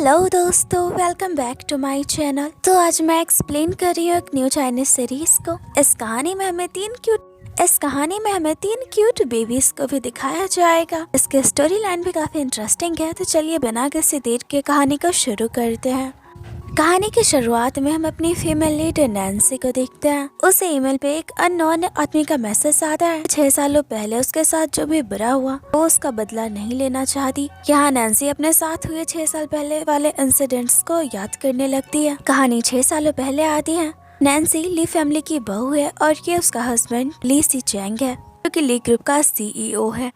Hello दोस्तों, welcome back to my channel. तो आज मैं एक्सप्लेन कर रही हूँ एक न्यू चाइनीज सीरीज को। इस कहानी में हमें तीन क्यूट बेबीज को भी दिखाया जाएगा। इसके स्टोरी लाइन भी काफी इंटरेस्टिंग है। तो चलिए बिना किसी देर के कहानी को शुरू करते हैं। कहानी की शुरुआत में हम अपनी फीमेल लीडर नैन्सी को देखते हैं। उसे ईमेल पे एक अननोन आदमी का मैसेज आता है। 6 सालों पहले उसके साथ जो भी बुरा हुआ वो उसका बदला नहीं लेना चाहती। यहाँ नैन्सी अपने साथ हुए 6 साल पहले वाले इंसिडेंट्स को याद करने लगती है। कहानी 6 सालों पहले आती है। नैन्सी ली फैमिली की बहू है और ये उसका हस्बैंड ली सी चैंग है, जो कि ली ग्रुप का सीईओ है।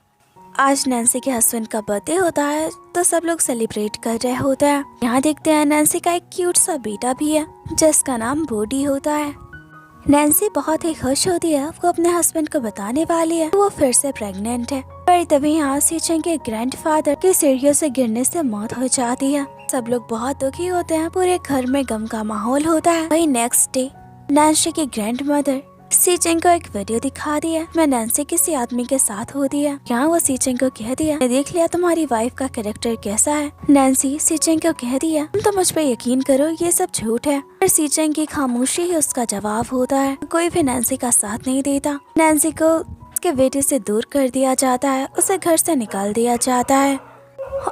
आज नैन्सी के हस्बैंड का बर्थडे होता है तो सब लोग सेलिब्रेट कर रहे होते हैं। यहाँ देखते हैं नैन्सी का एक क्यूट सा बेटा भी है जिसका नाम बोडी होता है। नैन्सी बहुत ही खुश होती है। वो अपने हस्बैंड को बताने वाली है वो फिर से प्रेग्नेंट है। पर तभी यहाँ सीचेंग के ग्रैंडफादर की सीढ़ियों से गिरने से मौत हो जाती है। सब लोग बहुत दुखी होते हैं। पूरे घर में गम का माहौल होता है। वही नेक्स्ट डे नैन्सी की ग्रैंड मदर सीचेंग को एक वीडियो दिखा दिया। मैं नैन्सी किसी आदमी के साथ होती है। यहाँ वो सीचेंग को कह दिया, मैं देख लिया तुम्हारी वाइफ का कैरेक्टर कैसा है। नैन्सी सीचेंग को कह दिया, तुम तो मुझ पे यकीन करो, ये सब झूठ है। पर सीचेंग की खामोशी ही उसका जवाब होता है। कोई भी नैन्सी का साथ नहीं देता। नैन्सी को उसके बेटे से दूर कर दिया जाता है। उसे घर से निकाल दिया जाता है।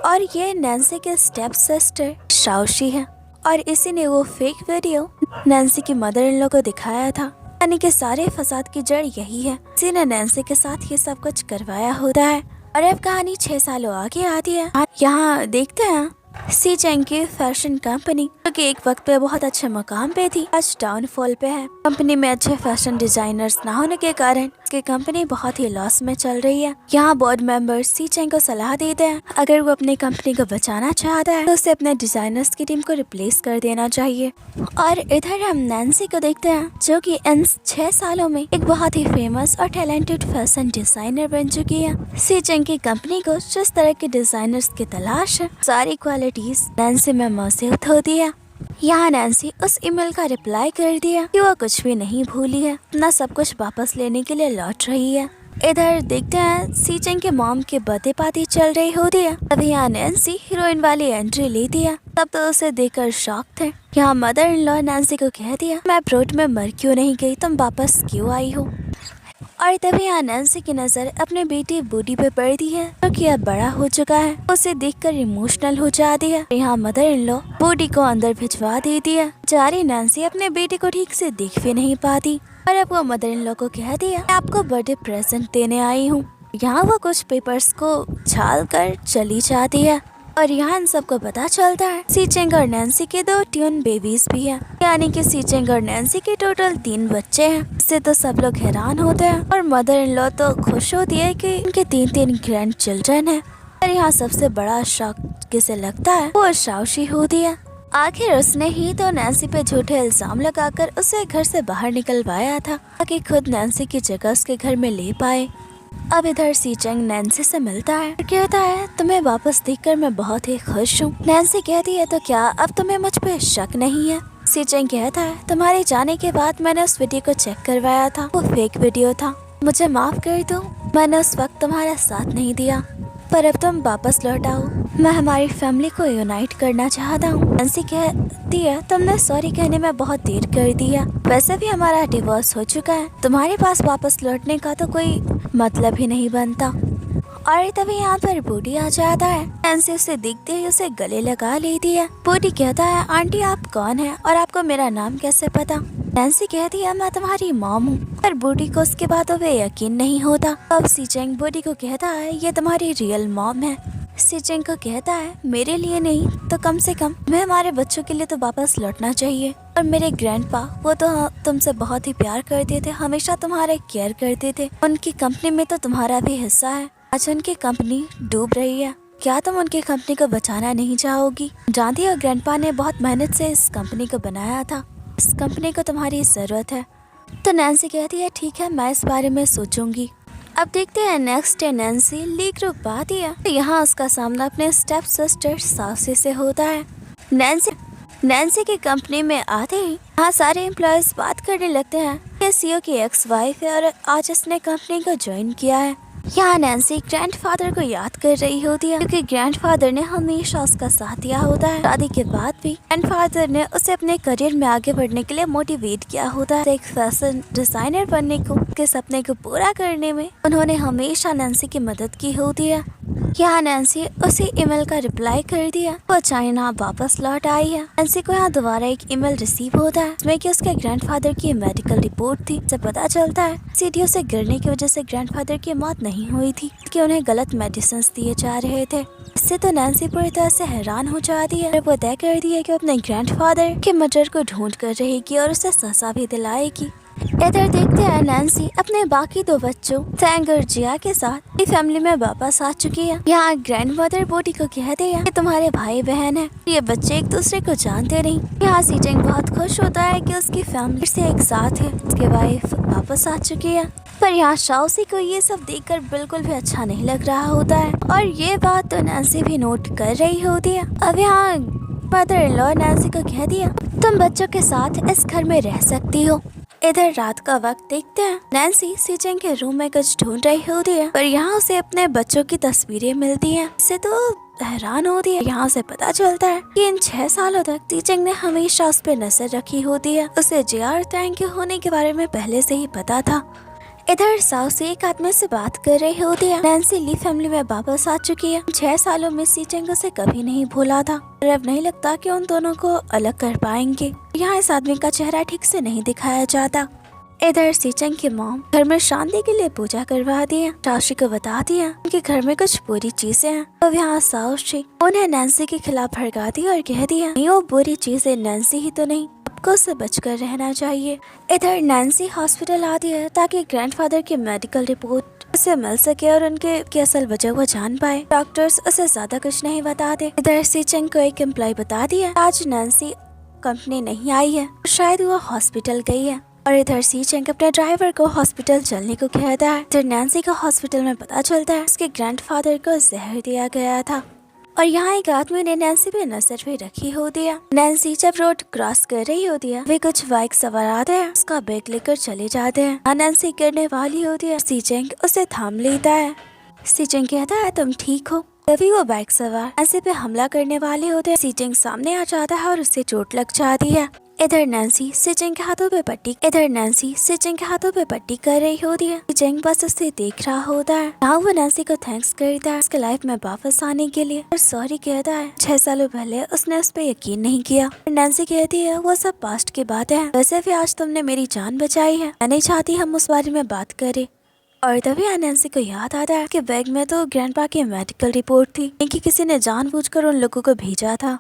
और ये नैन्सी के स्टेप सिस्टर शाओशी है। और इसी ने वो फेक वीडियो नैन्सी की मदर इन लॉ को दिखाया था। यानी कि सारे फसाद की जड़ यही है। इसी ने नैन्सी के साथ ये सब कुछ करवाया होता है। और अब कहानी 6 सालों आगे आती है। यहाँ देखते हैं सीचेंग की फैशन कंपनी, जो कि एक वक्त पे बहुत अच्छे मकाम पे थी, आज डाउनफॉल पे है। कंपनी में अच्छे फैशन डिजाइनर्स ना होने के कारण उसकी कंपनी बहुत ही लॉस में चल रही है। यहाँ बोर्ड मेंबर्स सीचेंग को सलाह देते हैं अगर वो अपनी कंपनी को बचाना चाहता है तो उसे अपने डिजाइनर्स की टीम को रिप्लेस कर देना चाहिए। और इधर हम नैन्सी को देखते हैं, जो कि इन 6 सालों में एक बहुत ही फेमस और टैलेंटेड फैशन डिजाइनर बन चुकी है। सीचेंग की कंपनी को जिस तरह के डिजाइनर्स की तलाश है, सारी क्वालिटीज नैन्सी में मौजूद होती है। यहाँ नैन्सी उस ईमेल का रिप्लाई कर दिया कि वो कुछ भी नहीं भूली है, अपना सब कुछ वापस लेने के लिए लौट रही है। इधर देखते हैं सीचेंग के मॉम की बर्थडे पार्टी चल रही होती है। तभी यहाँ नैन्सी हीरोइन वाली एंट्री लेती है। तब तो उसे देखकर शॉक थे। यहाँ मदर इन लॉ नैन्सी को कह दिया, मैं ब्रोड में मर क्यों नहीं गई, तुम वापस क्यों आई हो। और तभी यहाँ नैन्सी की नजर अपने बेटी बूडी पे पड़ती है, जो कि अब बड़ा हो चुका है। उसे देखकर इमोशनल हो जाती है। यहाँ मदर इन लॉ बूडी को अंदर भिजवा देती है। जारी नैन्सी अपने बेटी को ठीक से देख भी नहीं पाती। और अब वो मदर इन लॉ को कह दिया, मैं आपको बर्थडे प्रेजेंट देने आई हूँ। यहाँ वो कुछ पेपर्स को छाल कर चली जाती है। और यहाँ इन सबको पता चलता है सीचेंग और नैन्सी के 2 ट्यून बेबीज भी हैं। यानी कि सीचेंग और नैन्सी के टोटल 3 बच्चे हैं। इससे तो सब लोग हैरान होते हैं। और मदर इन लॉ तो खुश होती है कि उनके 3 ग्रैंड चिल्ड्रन हैं। और यहाँ सबसे बड़ा शौक किसे लगता है, वो शाओशी होती है। आखिर उसने ही तो नैन्सी पे झूठे इल्जाम लगाकर उसे घर से बाहर निकलवाया था, ताकि खुद नैन्सी की जगह उसके घर में ले पाए। अब इधर सीचेंग नैन्सी से मिलता है और कहता है, तुम्हें वापस देखकर मैं बहुत ही खुश हूँ। नैन्सी कहती है, तो क्या अब तुम्हें मुझ पे शक नहीं है। सीचेंग कहता है, तुम्हारे जाने के बाद मैंने उस वीडियो को चेक करवाया था, वो फेक वीडियो था, मुझे माफ कर दो, मैंने उस वक्त तुम्हारा साथ नहीं दिया। पर अब तुम वापस लौट आओ, मैं हमारी फैमिली को यूनाइट करना चाहता हूँ। नैन्सी कहती है, तुमने सॉरी कहने में बहुत देर कर दिया, वैसे भी हमारा डिवोर्स हो चुका है, तुम्हारे पास वापस लौटने का तो कोई मतलब ही नहीं बनता। और तभी यहाँ पर बूडी आ जाता है। नैन्सी उसे देखते ही उसे गले लगा लेती है। बूडी कहता है, आंटी आप कौन है और आपको मेरा नाम कैसे पता। नैन्सी कहती है, मैं तुम्हारी मॉम हूँ। पर बूडी को उसके बातों पे यकीन नहीं होता। अब सीचेंग बूडी को कहता है, ये तुम्हारी रियल मॉम है। सीचेंग को कहता है, मेरे लिए नहीं तो कम से कम मैं हमारे बच्चों के लिए तो वापस लौटना चाहिए। और मेरे ग्रैंडपा वो तो तुमसे बहुत ही प्यार करते थे, हमेशा तुम्हारे केयर करते थे, उनकी कंपनी में तो तुम्हारा भी हिस्सा है। आज उनकी कंपनी डूब रही है, क्या तुम उनकी कंपनी को बचाना नहीं चाहोगी। जानती हो ग्रैंडपा ने बहुत मेहनत से इस कंपनी को बनाया था, इस कंपनी को तुम्हारी जरूरत है। तो नैन्सी कहती है, ठीक है मैं इस बारे में सोचूंगी। अब देखते हैं नेक्स्ट डे नैन्सी ली ग्रुप आती है। तो यहाँ उसका सामना अपने स्टेप सिस्टर साउसी से होता है। नैन्सी की कंपनी में आते ही यहाँ सारे एम्प्लॉयज बात करने लगते हैं कि सीईओ की एक्स वाइफ है और आज इसने कंपनी को ज्वाइन किया है। यहाँ नैन्सी ग्रैंडफादर को याद कर रही होती है क्योंकि ग्रैंडफादर ने हमेशा उसका साथ दिया होता है। शादी के बाद भी ग्रैंडफादर ने उसे अपने करियर में आगे बढ़ने के लिए मोटिवेट किया होता है। एक फैशन डिजाइनर बनने को, उसके सपने को पूरा करने में उन्होंने हमेशा नैन्सी की मदद की होती है। यहाँ नैन्सी उसी ईमेल का रिप्लाई कर दिया। वो चाइना वापस लौट आई है। नैन्सी को यहाँ दोबारा एक ईमेल रिसीव होता है जिसमें कि उसके ग्रैंडफादर की मेडिकल रिपोर्ट थी। से पता चलता है सीढ़ियों से गिरने की वजह से ग्रैंडफादर की मौत नहीं हुई थी कि उन्हें गलत मेडिसिन दिए जा रहे थे। इससे तो नैन्सी पूरी तरह से हैरान हो जाती है। वो तय कर दी है कि अपने ग्रैंडफादर के मर्डर को ढूंढ कर रहेगी और उसे सजा भी दिलाएगी। इधर देखते हैं नैन्सी अपने बाकी दो बच्चों थैंक और जिया के साथ अपनी फैमिली में वापस आ चुकी है। यहाँ ग्रैंडमदर बोटी को कहते हैं कि तुम्हारे भाई बहन है, ये बच्चे एक दूसरे को जानते नहीं। यहाँ सीजेंग बहुत खुश होता है कि उसकी फैमिली से एक साथ है, उसके वाइफ वापस आ चुकी है। पर यहाँ शाओसी को ये सब देखकर बिल्कुल भी अच्छा नहीं लग रहा होता है और ये बात तो नैन्सी भी नोट कर रही होती है। अब यहाँ मदर इन लॉ नैन्सी को कह दिया तुम बच्चों के साथ इस घर में रह सकती हो। इधर रात का वक्त देखते हैं नैन्सी सीजेंग के रूम में कुछ ढूंढ रही होती है पर यहाँ उसे अपने बच्चों की तस्वीरें मिलती हैं। इससे तो हैरान होती है। यहाँ से पता चलता है कि इन 6 सालों तक सीजेंग ने हमेशा उस पर नजर रखी होती है। उसे जिया और थैंक यू होने के बारे में पहले से ही पता था। इधर साउसी एक आदमी से बात कर रही होती है। नैन्सी ली फैमिली में वापस आ चुकी है। 6 सालों में सीजेंग उसे कभी नहीं भूला था और अब नहीं लगता कि उन दोनों को अलग कर पाएंगे। यहाँ इस आदमी का चेहरा ठीक से नहीं दिखाया जाता। इधर सीजेंग की मॉम घर में शांति के लिए पूजा करवा दी है। शाओशी को बता दिया कि घर में कुछ बुरी चीजें हैं। तो यहाँ शाओशी उन्हें नैन्सी के खिलाफ भड़का दी और कह दिया नहीं वो बुरी चीजें नैन्सी ही तो नहीं, आपको से बचकर रहना चाहिए। इधर नैन्सी हॉस्पिटल आती है ताकि ग्रैंडफादर की मेडिकल रिपोर्ट उसे मिल सके और उनके की असल वजह वो जान पाए। डॉक्टर्स उसे ज्यादा कुछ नहीं बताते। इधर सीजेंग को एक एम्प्लॉय बता दिया आज नैन्सी कंपनी नहीं आई है, शायद वो हॉस्पिटल गई है। और इधर सीजेंग अपने ड्राइवर को हॉस्पिटल चलने को कहता है। इधर नैन्सी को हॉस्पिटल में पता चलता है उसके ग्रैंडफादर को जहर दिया गया था और यहाँ एक आदमी ने नैन्सी पे नजर भी रखी होती है। नैन्सी जब रोड क्रॉस कर रही होती है वे कुछ बाइक सवार आते हैं, उसका बैग लेकर चले जाते हैं। नैन्सी गिरने वाली होती है, सीजेंग उसे थाम लेता है। सीजेंग कहता है तुम ठीक हो। तभी वो बाइक सवार नैन्सी पे हमला करने वाले होते हैं। सीजेंग सामने आ जाता है और उसे चोट लग जाती है। इधर नैन्सी सीजेंग के हाथों पे पट्टी कर रही होती है। सीजेंग बस उसे देख रहा होता है। यहाँ वो नैन्सी को थैंक्स करता है उसके लाइफ में वापस आने के लिए और सॉरी कहता है। 6 सालों पहले उसने उस पर यकीन नहीं किया। नैन्सी कहती है वो सब पास्ट की बात है, वैसे भी आज तुमने मेरी जान बचाई है, मैं नहीं चाहती हम उस बारे में बात करें। और तभी नैन्सी को याद आता है कि बैग में तो ग्रैंडपा की मेडिकल रिपोर्ट थी कि किसी ने जानबूझकर उन लोगों को भेजा था।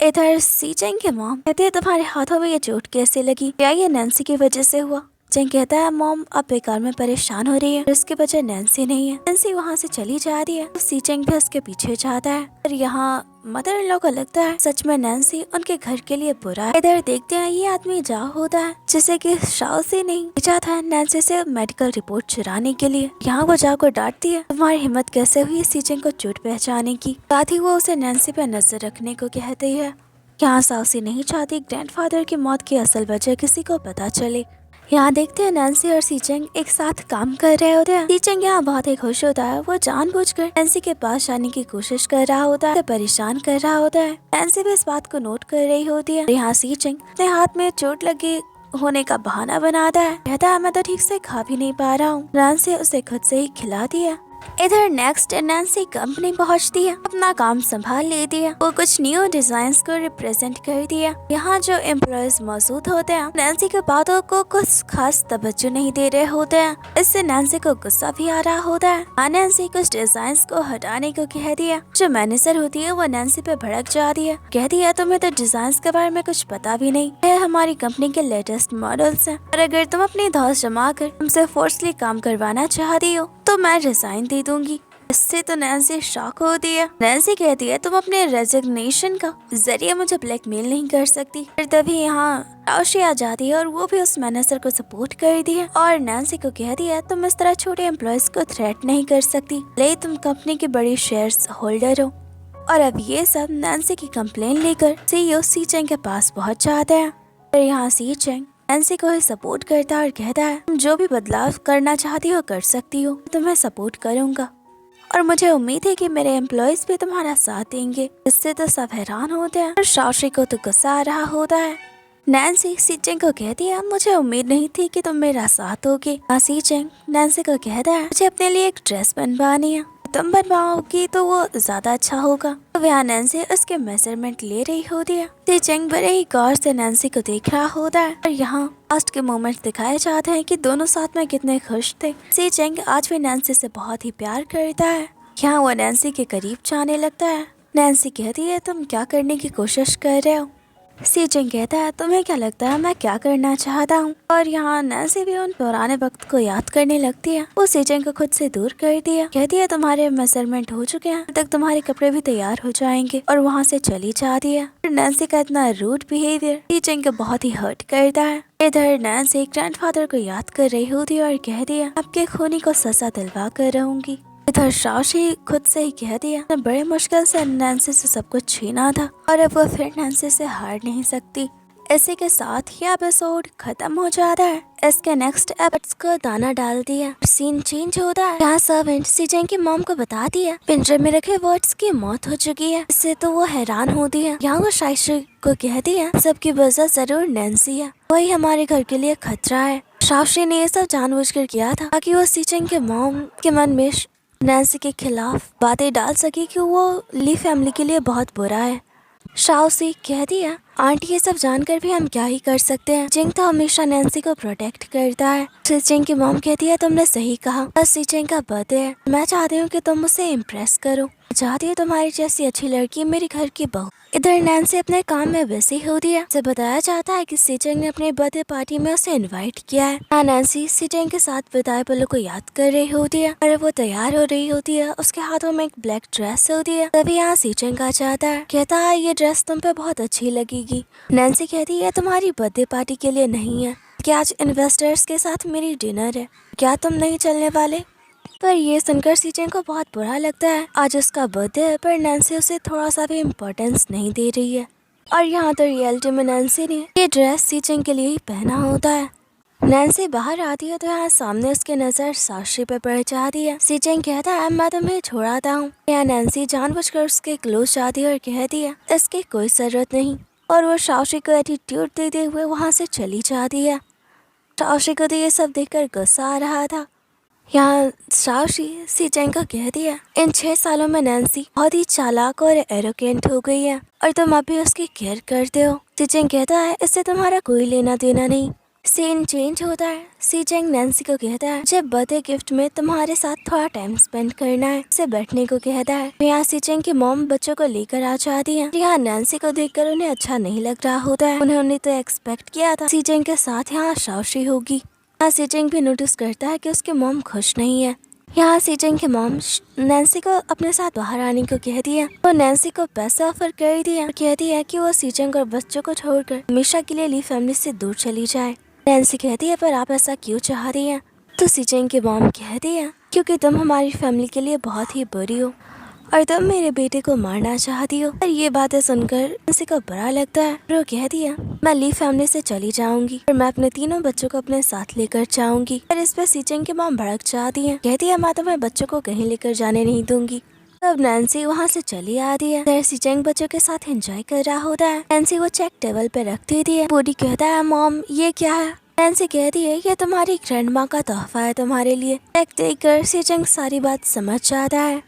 इधर सीजेंग के मॉम कहते हैं तुम्हारे हाथों में ये चोट कैसे लगी, क्या ये नैन्सी की वजह से हुआ। जेंग कहता है मॉम आप बेकार में परेशान हो रही है, इसके वजह नैन्सी नहीं है। नैन्सी वहाँ से चली जा रही है तो सीजेंग भी उसके पीछे जाता है और यहाँ मदर इन लॉ को लगता है सच में नैन्सी उनके घर के लिए बुरा है। इधर देखते हैं ये आदमी जा होता है जिसे कि शाओसी नहीं भेजा था नैन्सी से मेडिकल रिपोर्ट चुराने के लिए। यहाँ वो जाकर डांटती है तुम्हारी हिम्मत कैसे हुई सीजेंग को चोट पहचाने की। साथ ही वो उसे नैन्सी पे नजर रखने को कहती है। यहाँ शाओसी नहीं चाहती ग्रैंडफादर की मौत की असल वजह किसी को पता चले। यहाँ देखते हैं नैन्सी और सीजेंग एक साथ काम कर रहे होते हैं। सीजेंग यहाँ बहुत ही खुश होता है, वो जानबूझकर नैन्सी के पास जाने की कोशिश कर रहा होता है, परेशान कर रहा होता है। नैन्सी भी इस बात को नोट कर रही होती है। यहाँ सीजेंग अपने हाथ में चोट लगी होने का बहाना बनाता है, कहता है मैं तो ठीक से खा भी नहीं पा रहा हूँ। नैन्सी उसे खुद से ही खिलाती है। इधर नेक्स्ट नैन्सी कंपनी पहुंचती है, अपना काम संभाल लेती है। वो कुछ न्यू डिजाइन्स को रिप्रेजेंट करती है। यहाँ जो एम्प्लॉयज मौजूद होते हैं नैन्सी के बातों को कुछ खास तवज्जो नहीं दे रहे होते हैं। इससे नैन्सी को गुस्सा भी आ रहा होता है। नैन्सी कुछ डिजाइन्स को हटाने को कह दिया। जो मैनेजर होती है वो नैन्सी पे भड़क जाती है, कहती है तुम्हें तो डिजाइन्स के बारे में कुछ पता भी नहीं है, हमारी कंपनी के लेटेस्ट मॉडल्स हैं और अगर तुम अपनी धौस जमा कर हमसे फोर्सली काम करवाना चाहती हो तो मैं रिजाइन दे दूंगी। इससे तो नैन्सी शॉक होती है। नैन्सी कहती है तुम अपने रेजिग्नेशन का जरिए मुझे ब्लैकमेल नहीं कर सकती। फिर तभी यहाँ शाओशी आ जाती है और वो भी उस मैनेजर को सपोर्ट करती है और नैन्सी को कहती है तुम इस तरह छोटे एम्प्लॉयज को थ्रेट नहीं कर सकती, ले तुम कंपनी की बड़ी शेयर्स होल्डर हो। और अब ये सब नैन्सी की कंप्लेन लेकर सीईओ सीजेंग के पास पहुँच जाते हैं। फिर यहाँ सीजेंग नैन्सी को सपोर्ट करता है और कहता है तुम जो भी बदलाव करना चाहती हो कर सकती हो, तुम्हें सपोर्ट करूंगा और मुझे उम्मीद है कि मेरे एम्प्लॉयज भी तुम्हारा साथ देंगे। इससे तो सब हैरान होते हैं और शाओशी को तो गुस्सा आ रहा होता है। नैन्सी सीचेंग को कहती है मुझे उम्मीद नहीं थी कि तुम मेरा साथ दोगे। सीचेंग नैन्सी को कहता है मुझे अपने लिए एक ड्रेस बनवानी है, तुम बनवाओगी तो वो ज्यादा अच्छा होगा। तो वहाँ नैन्सी उसके मेजरमेंट ले रही होती है। सीचेंग बड़े ही गौर से नैन्सी को देख रहा होता है और यहाँ पास्ट के मोमेंट दिखाए जाते हैं कि दोनों साथ में कितने खुश थे। सीचेंग आज भी नैन्सी से बहुत ही प्यार करता है। यहाँ वो नैन्सी के करीब जाने लगता है। नैन्सी कहती है तुम क्या करने की कोशिश कर रहे हो। सीचेंग कहता है तुम्हें क्या लगता है मैं क्या करना चाहता हूँ। और यहाँ नैन्सी भी उन पुराने वक्त को याद करने लगती है। वो सीचेंग को खुद से दूर करती है, कहती है तुम्हारे मेजरमेंट हो चुके हैं, तक तुम्हारे कपड़े भी तैयार हो जाएंगे और वहाँ से चली जाती है। नैन्सी का इतना रूड बिहेवियर सीचेंग को बहुत ही हर्ट करता है। इधर नैन्सी ग्रैंडफादर को याद कर रही होती है और कहती है आपके खूनी को सजा दिलवा कर रहूंगी। इधर शाओशी खुद से ही कह दिया बड़े मुश्किल से नैन्सी से सब कुछ छीना था और अब वो फिर नैन्सी से हार नहीं सकती। इसी के साथ ही एपिसोड खत्म हो जाता है। इसके नेक्स्ट एपिसोड को दाना डाल दिया, सीन चेंज होता है। यहाँ सर्वेंट सीचेंग की मॉम को बता दिया पिंजरे में रखे वर्ड्स की मौत हो चुकी है। इससे तो वो हैरान होती है। यहाँ वो शाओशी को कह दिया सबकी वजह जरूर नैन्सी है, वही हमारे घर के लिए खतरा है। शाओशी ने ये सब जानबूझकर किया था ताकि वो सीचेंग के मॉम के मन में नैन्सी के खिलाफ बातें डाल सके कि वो ली फैमिली के लिए बहुत बुरा है। शाओशी कह दिया आंटी ये सब जानकर भी हम क्या ही कर सकते हैं, जिंग तो हमेशा नैन्सी को प्रोटेक्ट करता है। सीचेंग की मॉम कहती है तुमने सही कहा, बस सीचेंग का बर्थडे है, मैं चाहती हूँ कि तुम उसे इम्प्रेस करो, चाहती हूँ तुम्हारी जैसी अच्छी लड़की मेरी घर की बहू। इधर नैन्सी अपने काम में व्यस्त होती है। उसे बताया जाता है कि सीचेंग ने अपने बर्थडे पार्टी में उसे इनवाइट किया है। नैन्सी सीचेंग के साथ बिताए पलों को याद कर रही होती है और वो तैयार हो रही होती है। उसके हाथों में एक ब्लैक ड्रेस होती है। तभी यहाँ सीचेंग आ जाता है, कहता है ये ड्रेस तुम पे बहुत अच्छी लगेगी। नैन्सी कहती है तुम्हारी बर्थडे पार्टी के लिए नहीं है, क्या आज इन्वेस्टर्स के साथ मेरी डिनर है, क्या तुम नहीं चलने वाले। पर ये सुनकर सीचेंग को बहुत बुरा लगता है। आज उसका बर्थडे है पर नैन्सी उसे थोड़ा सा भी इम्पोर्टेंस नहीं दे रही है। और यहाँ तो रियलिटी में नैन्सी ने ये ड्रेस सीचेंग के लिए ही पहना होता है। नैन्सी बाहर आती है तो यहाँ सामने उसके नजर शाओशी पे पड़ जाती है। सीचेंग कहता है मैं तुम्हें छोड़ाता हूँ। यहाँ नैन्सी जानबूझकर उसके क्लोज जाती है और कहती है इसकी कोई जरूरत नहीं, और वो शाओशी को एटीट्यूड देते हुए वहाँ से चली जाती है। शाओशी को तो ये सब देखकर गुस्सा आ रहा था। यहाँ शाओशी सीचेंग को कह दिया इन 6 सालों में नैन्सी बहुत ही चालाक और एरोगेंट हो गई है और तुम अभी उसकी केयर करते हो। सीचेंग कहता है इससे तुम्हारा कोई लेना देना नहीं। सीन चेंज होता है। सीचेंग नैन्सी को कहता है जब बर्थडे गिफ्ट में तुम्हारे साथ थोड़ा टाइम स्पेंड करना है, उसे बैठने को कहता है। यहाँ सीचेंग की मॉम बच्चों को लेकर आ जाती है। यहाँ नैन्सी को देखकर उन्हें अच्छा नहीं लग रहा होता है। उन्होंने तो एक्सपेक्ट किया था सीचेंग के साथ यहाँ शाओशी होगी। यहाँ सीचेंग भी नोटिस करता है कि उसके मॉम खुश नहीं है। यहाँ सीचेंग के मॉम नैन्सी को अपने साथ बाहर आने को कहती है। वो नैन्सी को पैसा ऑफर कर दिया और कहती है कि वो सीचेंग और बच्चों को छोड़कर हमेशा के लिए ली फैमिली से दूर चली जाए। नैन्सी कहती है पर आप ऐसा क्यों चाह रही हैं? तो सीचेंग की मॉम कहती है क्योंकि तुम हमारी फैमिली के लिए बहुत ही बुरी हो और तुम मेरे बेटे को मारना चाहती हो। और ये बातें सुनकर नैन्सी को बुरा लगता है। वो कहती है मैं ली फैमिली से चली जाऊंगी और मैं अपने तीनों बच्चों को अपने साथ लेकर जाऊंगी। और इस पे सीचेंग की मॉम भड़क जाती है, कहती है मैं तुम्हें बच्चों को कहीं लेकर जाने नहीं दूंगी। तब नैन्सी वहाँ से चली आती है। सीचेंग बच्चों के साथ एंजॉय कर रहा होता है। नैन्सी वो चेक टेबल पे रख देती है। बूढ़ी कहता है मॉम ये क्या है? नैन्सी कहती है ये तुम्हारी ग्रैंडमा का तोहफा है तुम्हारे लिए। चेक देखकर सीचेंग सारी बात समझ जाता है।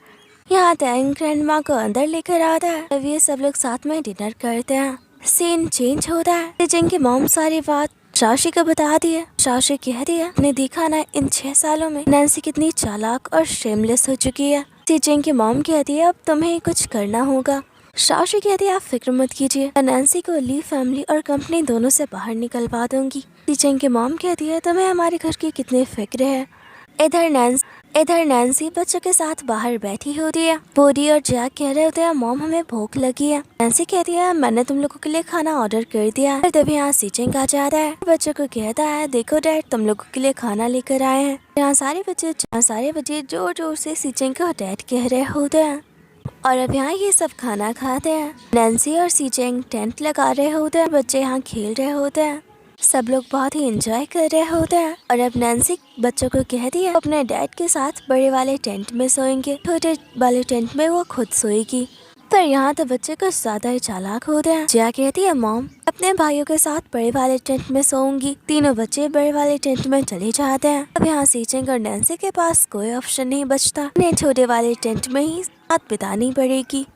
यहाँ टैंग ग्रैंडमा को अंदर लेकर आता है। तब ये सब लोग साथ में डिनर करते हैं। सीन चेंज होता है। सीचेंग की मॉम सारी बात शाओशी को बता दी है। शाओशी कहती है ने देखा ना इन 6 सालों में नैन्सी कितनी चालाक और शेमलेस हो चुकी है। सीचेंग की मॉम कहती है अब तुम्हें कुछ करना होगा। शाओशी कहती है आप फिक्र मत कीजिए, मैं नैन्सी को ली फैमिली और कंपनी दोनों से बाहर निकलवा दूंगी। सीचेंग की मॉम कहती है तुम्हें हमारे घर की कितनी फिक्र है। इधर नैन्सी बच्चों के साथ बाहर बैठी होती है। बोडी और जैक कह रहे होते हैं मॉम हमें भूख लगी है। नैन्सी कहती है मैंने तुम लोगों के लिए खाना ऑर्डर कर दिया है। तभी यहाँ सीचेंग आ जाता है। बच्चों को कहता है देखो डैड तुम लोगों के लिए खाना लेकर आए हैं। यहाँ सारे बच्चे जोर जोर से सीचेंग को डैड कह रहे होते हैं। और अब यहाँ ये सब खाना खाते हैं। नैन्सी और सीचेंग टेंट लगा रहे होते हैं। बच्चे यहाँ खेल रहे होते हैं। सब लोग बहुत ही एंजॉय कर रहे होते हैं और अब नैन्सी बच्चों को कहती है अपने डैड के साथ बड़े वाले टेंट में सोएंगे। छोटे वाले टेंट में वो खुद सोएगी। पर यहाँ तो बच्चे कुछ ज्यादा ही चालाक होते हैं। जिया कहती है मॉम अपने भाइयों के साथ बड़े वाले टेंट में सोऊंगी। तीनों बच्चे बड़े वाले टेंट में चले जाते हैं। अब यहाँ सीचेंग और नैन्सी के पास कोई ऑप्शन नहीं बचता। उन्हें छोटे वाले टेंट में ही रात बितानी पड़ेगी।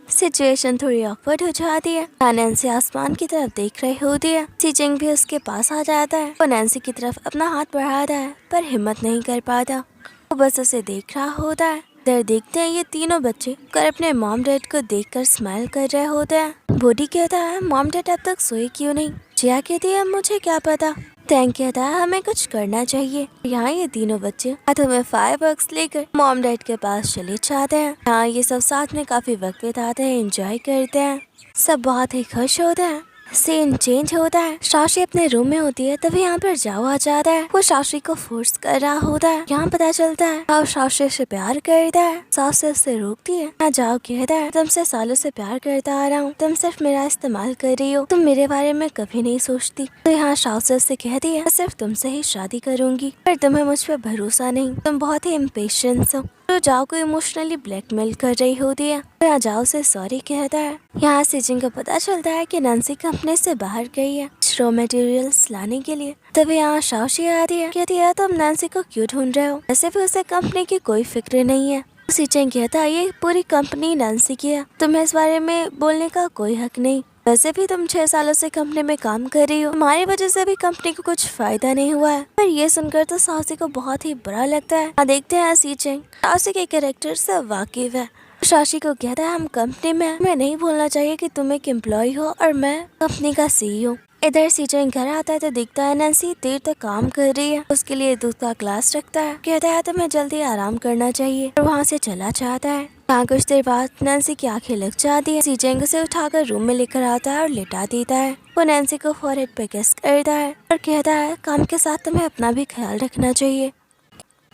सिचुएशन थोड़ी ऑकवर्ड हो जाती है। नैन्सी आसमान की तरफ देख रही होती है। सीचेंग भी उसके पास आ जाता है और नैन्सी की तरफ अपना हाथ बढ़ाता है पर हिम्मत नहीं कर पाता। वो बस उसे देख रहा होता है। इधर देखते हैं ये तीनों बच्चे कर अपने मॉम डैड को देखकर स्माइल कर रहे होते हैं। बॉडी कहता है मॉम डैड अब तक सोए क्यों नहीं। जिया कहती है मुझे क्या पता। टैंक कहता है हमें कुछ करना चाहिए। यहाँ ये तीनों बच्चे हाथों में फायरवर्क्स लेकर मॉम डैड के पास चले जाते हैं। यहाँ ये सब साथ में काफी वक्त बिताते हैं, एंजॉय करते हैं। सब बहुत ही खुश होते हैं। सीन चेंज होता है। शाशी अपने रूम में होती है तभी यहाँ पर जाओ आ जाता है। वो शाशी को फोर्स कर रहा होता है। यहाँ पता चलता है जाओ शाशी से प्यार करता है। सास से उससे रोकती है। यहाँ जाओ कहता है तुमसे सालों से प्यार करता आ रहा हूँ, तुम सिर्फ मेरा इस्तेमाल कर रही हो, तुम मेरे बारे में कभी नहीं सोचती। तो यहाँ सास से कहती है सिर्फ तुमसे ही शादी करूंगी पर तुम्हें मुझ पर भरोसा नहीं, तुम बहुत ही इम्पेशेंस हो। तो जाओ को इमोशनली ब्लैकमेल कर रही होती है। तो जाओ से सॉरी कहता है। यहाँ सीजिंग को पता चलता है कि नैन्सी कंपनी से बाहर गई है रॉ मटेरियल्स लाने के लिए। तभी यहाँ शाशी आती है। कहती है तुम नैन्सी को क्यों ढूंढ रहे हो, वैसे भी उसे कंपनी की कोई फिक्र नहीं है। सीजिंग कहता है ये पूरी कंपनी नैन्सी की है, तुम्हें इस बारे में बोलने का कोई हक नहीं। वैसे भी तुम 6 सालों से कंपनी में काम कर रही हो, हमारी वजह से भी कंपनी को कुछ फायदा नहीं हुआ है। पर ये सुनकर तो सासी को बहुत ही बुरा लगता है। देखते हैं सीचेंग सासी के कैरेक्टर से वाकिफ है। शाशी को कहता है हम कंपनी में, मैं नहीं भूलना चाहिए कि तुम एक एम्प्लॉय हो और मैं कंपनी का CEO। इधर सीचेंग घर आता है तो दिखता है नैन्सी देर तक काम कर रही है। उसके लिए दूध का ग्लास रखता है। कहता है तुम्हें जल्दी आराम करना चाहिए और वहाँ से चला जाता है। कुछ देर बाद नैन्सी की आंखें लग जाती है। सीचेंग उसे उठाकर रूम में लेकर आता है और लिटा देता है। वो नैन्सी को फॉरहेड पे किस करता है और कहता है काम के साथ तुम्हें अपना भी ख्याल रखना चाहिए।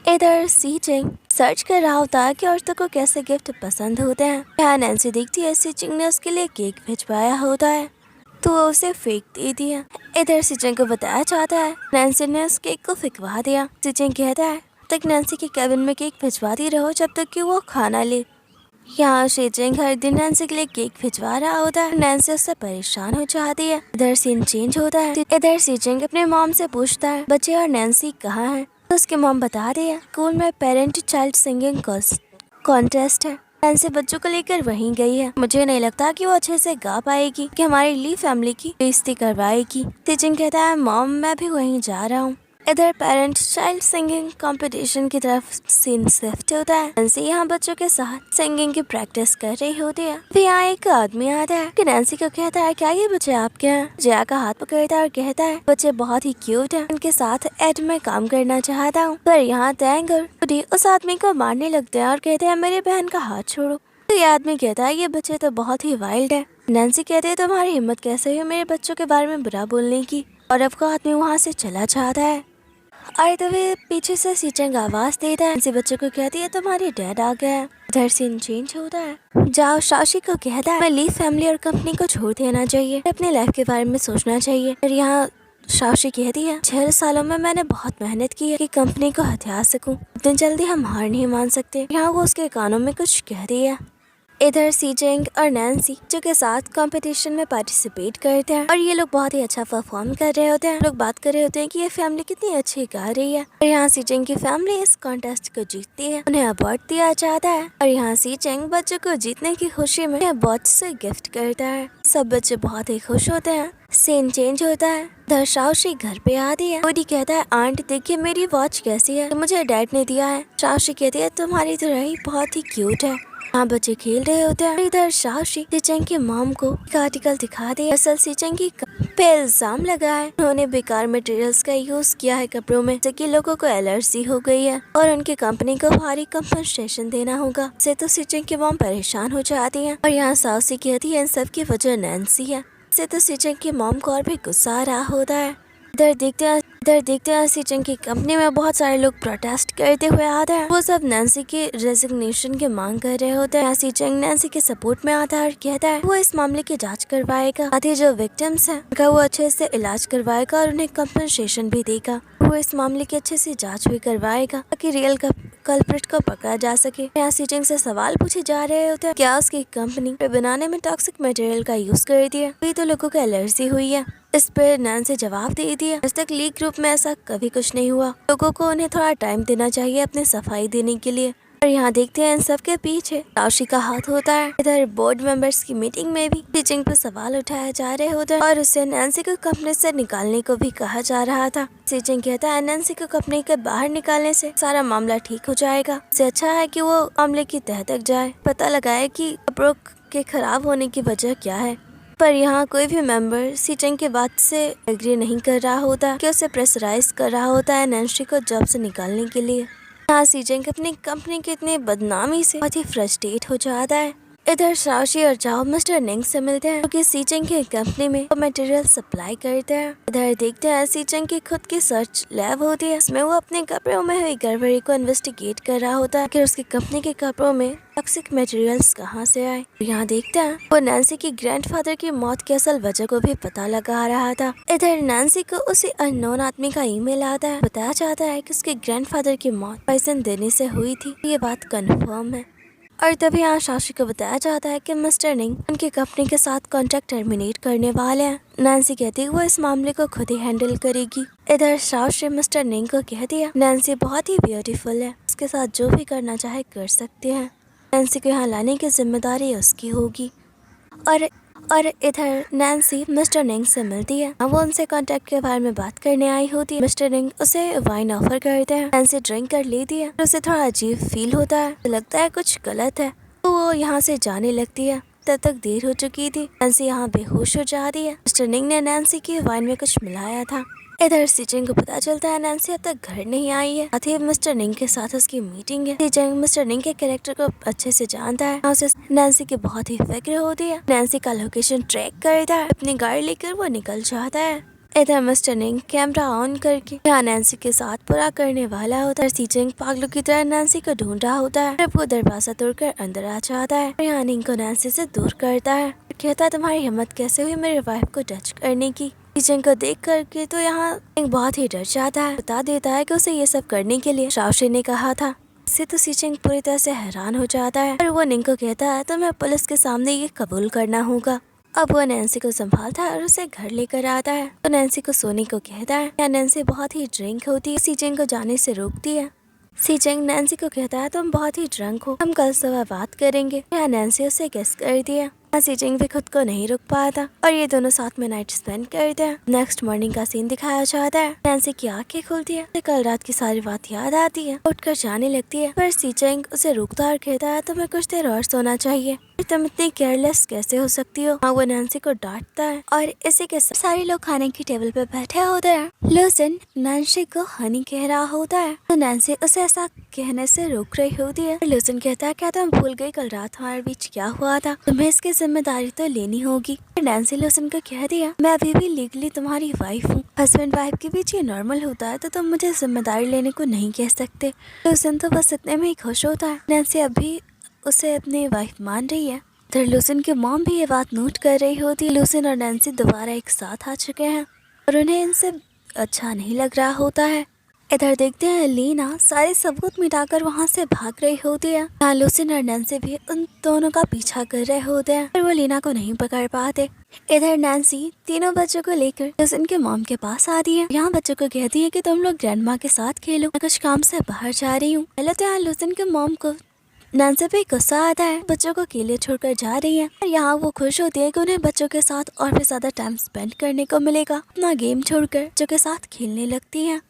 इधर सीचेंग सर्च कर रहा होता है कि औरतों को कैसे गिफ्ट पसंद होते हैं। यहाँ नैन्सी देखती है सीचेंग ने उसके लिए केक भिजवाया होता है तो वो उसे फेंक देती है। इधर सीचेंग को बताया जाता है नैन्सी ने उस केक को फेंकवा दिया। सीचेंग कहता है तक नैन्सी के केबिन में केक भिजवाती रहो जब तक कि वो खाना ले। यहाँ सीचेंग हर दिन नैन्सी के लिए केक भिजवा रहा होता है। नैन्सी उससे परेशान हो जाती है। इधर सीन चेंज होता है। इधर सीचेंग अपने मॉम से पूछता है बच्चे और नैन्सी कहाँ हैं। तो उसके मॉम बता रही है स्कूल में पेरेंट चाइल्ड सिंगिंग कॉन्टेस्ट है, नैन्सी बच्चों को लेकर वहीं गई है। मुझे नहीं लगता कि वो अच्छे से गा पाएगी कि हमारी ली फैमिली की बेइज्जती करवाएगी। सीचेंग कहता है मॉम मैं भी वहीं जा रहा हूँ। इधर पेरेंट चाइल्ड सिंगिंग कंपटीशन की तरफ सीन शिफ्ट होता है। नैन्सी यहाँ बच्चों के साथ सिंगिंग की प्रैक्टिस कर रही होती है। फिर यहाँ एक आदमी आता है कि नैन्सी को कहता है क्या ये बच्चे आपके हैं। जिया का हाथ पकड़ता है और कहता है बच्चे बहुत ही क्यूट हैं, उनके साथ एड में काम करना चाहता हूँ। पर यहाँ टैंग और वुडी उस आदमी को मारने लगते हैं और कहते हैं मेरी बहन का हाथ छोड़ो। तो ये आदमी कहता है ये बच्चे तो बहुत ही वाइल्ड है। नैन्सी कहते है तुम्हारी हिम्मत कैसे हुई मेरे बच्चों के बारे में बुरा बोलने की। और अब का आदमी वहाँ से चला जाता है। और तभी पीछे से सीचेंग आवाज देता है। नैन्सी बच्चों को कहती है तुम्हारे डैड आ गया है। इधर सीन चेंज होता है। जाओ शाशी को कहता है मैं ली फैमिली और कंपनी को छोड़ देना चाहिए, अपने लाइफ के बारे में सोचना चाहिए। और यहाँ शाशी कहती है 6 सालों में मैंने बहुत मेहनत की है कि कंपनी को हथिया सकूं, इतनी जल्दी हम हार नहीं मान सकते। यहाँ वो उसके कानों में कुछ कह रही है। इधर सीचेंग और नैन्सी जो के साथ कंपटीशन में पार्टिसिपेट करते हैं और ये लोग बहुत ही अच्छा परफॉर्म कर रहे होते हैं। लोग बात कर रहे होते हैं कि ये फैमिली कितनी अच्छी गा रही है। और यहाँ सीचेंग की फैमिली इस कॉन्टेस्ट को जीतती है, उन्हें अवार्ड दिया जाता है। और यहाँ सीचेंग बच्चों को जीतने की खुशी में अवार्ड से गिफ्ट करता है। सब बच्चे बहुत ही खुश होते हैं। सीन चेंज होता है। इधर शाशी घर पे आती है। वुडी कहता है आंट देखिए मेरी वॉच कैसी है, तो मुझे डैड ने दिया है। शाशी कहती है तुम्हारी तो रही बहुत ही क्यूट है। यहाँ बच्चे खेल रहे होते हैं। इधर शाशी सीचेंग की मॉम को एक आर्टिकल दिखा दे। असल सीचेंग की पे इल्जाम लगा है उन्होंने बेकार मटेरियल्स का यूज किया है कपड़ों में, जिससे लोगों को एलर्जी हो गई है और उनकी कंपनी को भारी कंपनसेशन देना होगा। इससे तो सीचेंग की मॉम परेशान हो जाती है। और यहाँ सासी कहती है इन सब की वजह नैन्सी है। इससे तो सीचेंग की मॉम को और भी गुस्सा आ रहा होता है। इधर इधर देखते हैं सीचंग की कंपनी में बहुत सारे लोग प्रोटेस्ट करते हुए आते हैं। वो सब नैन्सी के रेजिग्नेशन की मांग कर रहे होते हैं। सीचंग नैन्सी के सपोर्ट में आता है और कहता है वो इस मामले की जांच करवाएगा, साथ ही जो विक्टिम्स हैं उनका वो अच्छे से इलाज करवाएगा और उन्हें कंपनसेशन भी देगा। वो इस मामले की अच्छे से जांच भी करवाएगा ताकि रियल कल्प्रिट को पकड़ा जा सके। यहाँ सीचंग से सवाल पूछे जा रहे होते हैं क्या उसकी कंपनी बनाने में टॉक्सिक मटेरियल का यूज कर दिया, कई तो लोगों को एलर्जी हुई है। इस पर नैन्सी जवाब दे दिया आज तक लीग ग्रुप में ऐसा कभी कुछ नहीं हुआ, लोगों को उन्हें थोड़ा टाइम देना चाहिए अपने सफाई देने के लिए। और यहाँ देखते हैं इन सब के पीछे राशि का हाथ होता है। इधर बोर्ड मेंबर्स की मीटिंग में भी सीचंग पर सवाल उठाया जा रहे होते हैं और उसे नैन्सी को कंपनी से निकालने को भी कहा जा रहा था। सीचंग कहता है नैन्सी को कंपनी के बाहर निकालने से सारा मामला ठीक हो जाएगा, इससे अच्छा है कि वो मामले की तह तक जाए, पता लगाए कि कपड़ों के खराब होने की वजह क्या है। पर यहाँ कोई भी मेंबर सीचंग के बात से एग्री नहीं कर रहा होता कि उसे प्रेशराइज कर रहा होता है नैन्सी को जॉब से निकालने के लिए। यहाँ सीचंग अपनी कंपनी की इतनी बदनामी से बहुत ही फ्रस्ट्रेट हो जाता है। इधर शाओशी और जाओ मिस्टर निंग से मिलते हैं क्योंकि सीचंग की कंपनी में मटेरियल सप्लाई करते हैं। इधर देखते हैं सीचंग की खुद की सर्च लैब होती है, इसमें वो अपने कपड़ों में हुई गड़बड़ी को इन्वेस्टिगेट कर रहा होता है कि उसकी कंपनी के कपड़ों में टॉक्सिक मटेरियल्स कहाँ से आए। यहाँ देखते हैं वो नैन्सी की ग्रैंडफादर की मौत की असल वजह को भी पता लगा रहा था। इधर नैन्सी को उसी अननोन आदमी का ईमेल आता है, बताया जाता है कि उसके ग्रैंडफादर की मौत पॉइजन देने से हुई थी, ये बात कन्फर्म है। और तभी यहाँ शाशी को बताया जाता है कि मिस्टर निंग उनकी कंपनी के साथ कॉन्ट्रैक्ट टर्मिनेट करने वाले हैं। नैन्सी कहती है वो इस मामले को खुद ही हैंडल करेगी। इधर शाशी मिस्टर निंग को कह दिया नैन्सी बहुत ही ब्यूटीफुल है, उसके साथ जो भी करना चाहे कर सकते हैं, नैन्सी को यहाँ लाने की जिम्मेदारी उसकी होगी। और इधर नैन्सी मिस्टर निंग से मिलती है, वो उनसे कॉन्ट्रैक्ट के बारे में बात करने आई होती है। मिस्टर निंग उसे वाइन ऑफर करते हैं, नैन्सी ड्रिंक कर लेती है, उसे थोड़ा अजीब फील होता है, लगता है कुछ गलत है, तो वो यहाँ से जाने लगती है। तब तक देर हो चुकी थी, नैन्सी यहाँ बेहोश हो जाती है। मिस्टर निंग ने नैन्सी की वाइन में कुछ मिलाया था। इधर सीचंग को पता चलता है नैन्सी अब तक घर नहीं आई है, साथ ही मिस्टर निंग के साथ उसकी मीटिंग है। सीचंग मिस्टर निंग के कैरेक्टर को अच्छे से जानता है, उसे नैन्सी की बहुत ही फिक्र होती है। नैन्सी का लोकेशन ट्रैक करता है, अपनी गाड़ी लेकर वो निकल जाता है। इधर मिस्टर निंग कैमरा ऑन करके यहाँ नैन्सी के साथ पूरा करने वाला होता है। सीचंग पागलों की तरह नैन्सी को ढूंढ रहा होता है, अब वो दरवाजा तोड़कर अंदर आ जाता है। यहाँ निंग को नैन्सी से दूर करता है, कहता है तुम्हारी हिम्मत कैसे हुई मेरे वाइफ को टच करने की। सीचंग को देख करके तो यहाँ बहुत ही डर जाता है, बता देता है कि उसे ये सब करने के लिए शाओशी ने कहा था। इससे तो सीचंग पूरी तरह से हैरान हो जाता है और वो निंग को कहता है तुम्हें पुलिस के सामने ये कबूल करना होगा। अब वो नैन्सी को संभालता है और उसे घर लेकर आता है, तो नैन्सी को सोने को कहता है। यहाँ नैन्सी बहुत ही ड्रिंक होती है, सीचंग को जाने से रोकती है। सीचंग नैन्सी को कहता है तुम बहुत ही ड्रंक हो, हम कल सुबह बात करेंगे। यहाँ नैन्सी उसे गेस कर दिया। सीचंग भी खुद को नहीं रुक पाता और ये दोनों साथ में नाइट स्पेंड करते हैं। नेक्स्ट मॉर्निंग का सीन दिखाया जाता है, नैन्सी की आंखें खुलती है, उसे कल रात की सारी बात याद आती है, उठकर जाने लगती है, पर सीचंग उसे रोकता और कहता है तुम्हें कुछ देर और सोना चाहिए, तुम इतनी केयरलेस कैसे हो सकती हो। वो नैन्सी को डांटता है और इसी के साथ सारे लोग खाने की टेबल पे बैठे होते हैं। लूसिन नैन्सी को हनी कह रहा होता है, तो नैन्सी उसे ऐसा कहने से रोक रही होती है। लूसिन कहता है क्या तुम भूल गई कल रात हमारे बीच क्या हुआ था, तुम्हें इसकी जिम्मेदारी तो लेनी होगी। नैन्सी लूसिन को कह दिया मैं अभी भी लीगली तुम्हारी वाइफ हूँ, हस्बैंड वाइफ के बीच ये नॉर्मल होता है, तो तुम मुझे जिम्मेदारी लेने को नहीं कह सकते। लूसिन तो बस इतने में ही खुश होता है, नैन्सी अभी उसे अपनी वाइफ मान रही है। इधर लूसिन की मॉम भी ये बात नोट कर रही होती है। लूसिन और नैन्सी दोबारा एक साथ आ चुके हैं और उन्हें इनसे अच्छा नहीं लग रहा होता है। इधर देखते हैं लीना सारे सबूत मिटाकर वहाँ से भाग रही होती है। यहाँ लूसिन और नैन्सी भी उन दोनों का पीछा कर रहे होते हैं पर वो लीना को नहीं पकड़ पाते। इधर नैन्सी तीनों बच्चों को लेकर लूसिन के मॉम के पास आती है। यहाँ बच्चों को कहती है कि तुम लोग ग्रैंडमा के साथ खेलो, मैं कुछ काम से बाहर जा रही हूँ। पहले तो यहाँ लूसिन के मॉम को नैन्सी पे गुस्सा आता है, बच्चों को अकेले छोड़कर जा रही है। और यहाँ वो खुश होती है कि उन्हें बच्चों के साथ और भी ज्यादा टाइम स्पेंड करने को मिलेगा। अपना गेम छोड़कर बच्चों के साथ खेलने लगती है।